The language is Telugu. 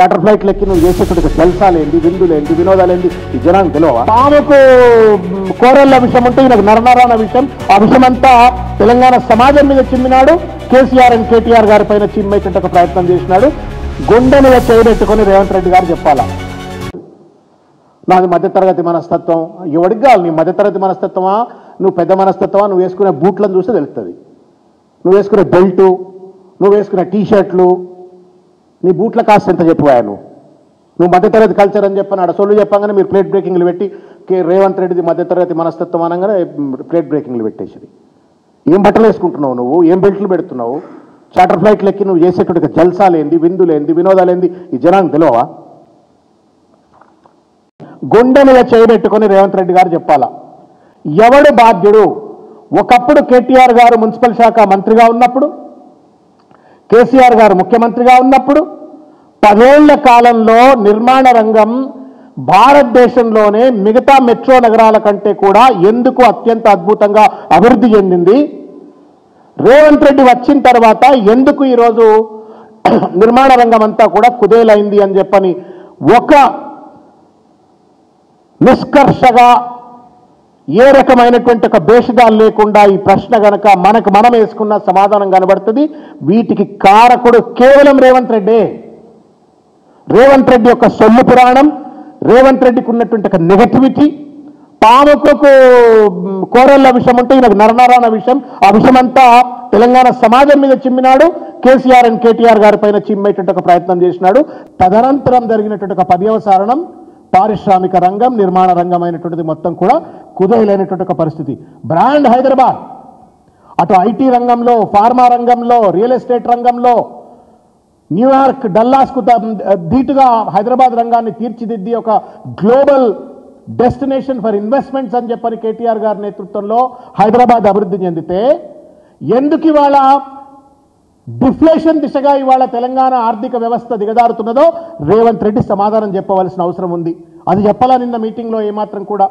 చార్టర్ ఫ్లైట్లు ఎక్కి నువ్వు చేసేటువంటి జల్సాలేంటి, విందులేంటి, వినోదాలేంటి ఈ జనానికి తెలియవా? పాముకు కోరల్ల విషయం ఉంటే ఈయనకు నరనరాన విషయం. ఆ విషయమంతా తెలంగాణ సమాజం మీద చిమ్మినాడు. కేసీఆర్ అండ్ కేటీఆర్ గారి పైన చిమ్మేటువంటి ఒక ప్రయత్నం చేసినాడు. గుండె మీద చేయబెట్టుకొని రేవంత్ రెడ్డి గారు చెప్పాలా, నాది మధ్యతరగతి మనస్తత్వం. ఎవడికి కావాలి నీ మధ్యతరగతి మనస్తత్వమా, నువ్వు పెద్ద మనస్తత్వమా? నువ్వు వేసుకునే బూట్లను చూస్తే తెలుస్తుంది, నువ్వు వేసుకునే బెల్టు, నువ్వు వేసుకునే టీషర్ట్లు, నీ బూట్ల కాస్ట్ ఎంత చెప్పువాయా? నువ్వు మధ్యతరగతి కల్చర్ అని చెప్పన్నాడు. సొల్లు చెప్పగానే మీరు ప్లేట్ బ్రేకింగ్లు పెట్టి రేవంత్ రెడ్డిది మధ్యతరగతి మనస్తత్వం అనగానే ప్లేట్ బ్రేకింగ్లు పెట్టేసి ఏం బట్టలు వేసుకుంటున్నావు, నువ్వు ఏం బెల్ట్లు పెడుతున్నావు? చార్టర్ ఫ్లైట్లు ఎక్కి నువ్వు చేసేటువంటి జల్సాలేంది, విందులేంది, వినోదాలేంది ఈ జనానికి తెలియవా? గుండె మీద చేయబెట్టుకొని రేవంత్ రెడ్డి గారు చెప్పాలా, ఎవడు బాధ్యుడు? ఒకప్పుడు కేటీఆర్ గారు మున్సిపల్ శాఖ మంత్రిగా ఉన్నప్పుడు, కేసీఆర్ గారు ముఖ్యమంత్రిగా ఉన్నప్పుడు 10 ఏళ్ల కాలంలో నిర్మాణ రంగం భారతదేశంలోనే మిగతా మెట్రో నగరాల కంటే కూడా ఎందుకు అత్యంత అద్భుతంగా అభివృద్ధి చెందింది? రేవంత్ రెడ్డి వచ్చిన తర్వాత ఎందుకు ఈరోజు నిర్మాణ రంగం అంతా కూడా కుదేలైంది అని చెప్పని ఒక నిష్కర్షగా ఏ రకమైనటువంటి ఒక భేషజాలు లేకుండా ఈ ప్రశ్న గనక మనకు మనం వేసుకున్న సమాధానం కనబడుతుంది. వీటికి కారకుడు కేవలం రేవంత్ రెడ్డి. రేవంత్ రెడ్డి యొక్క సొమ్ము పురాణం, రేవంత్ రెడ్డికి ఉన్నటువంటి ఒక నెగటివిటీ, పాముకు కోరల్ల విషయం ఉంటే ఈయనకు నరనరాన విషయం. ఆ విషయమంతా తెలంగాణ సమాజం మీద చిమ్మినాడు. కేసీఆర్ అండ్ కేటీఆర్ గారి పైన చిమ్మేటువంటి ఒక ప్రయత్నం చేసినాడు. తదనంతరం జరిగినటువంటి ఒక 10వ సారణం పారిశ్రామిక రంగం, నిర్మాణ రంగం అయినటువంటిది మొత్తం కూడా కుదేలైనటువంటి ఒక పరిస్థితి. బ్రాండ్ హైదరాబాద్ అటు ఐటీ రంగంలో, ఫార్మా రంగంలో, రియల్ ఎస్టేట్ రంగంలో న్యూయార్క్, డల్లాస్కు ధీటుగా హైదరాబాద్ రంగాన్ని తీర్చిదిద్ది ఒక గ్లోబల్ డెస్టినేషన్ ఫర్ ఇన్వెస్ట్మెంట్స్ అని చెప్పని కేటీఆర్ గారి నేతృత్వంలో హైదరాబాద్ అభివృద్ధి చెందితే ఎందుకు ఇవాళ డిఫ్లేషన్ దిశగా ఇవాళ తెలంగాణ ఆర్థిక వ్యవస్థ దిగజారుతున్నదో రేవంత్ రెడ్డి సమాధానం చెప్పవలసిన అవసరం ఉంది. అది చెప్పాలా నిన్న మీటింగ్లో ఏమాత్రం కూడా.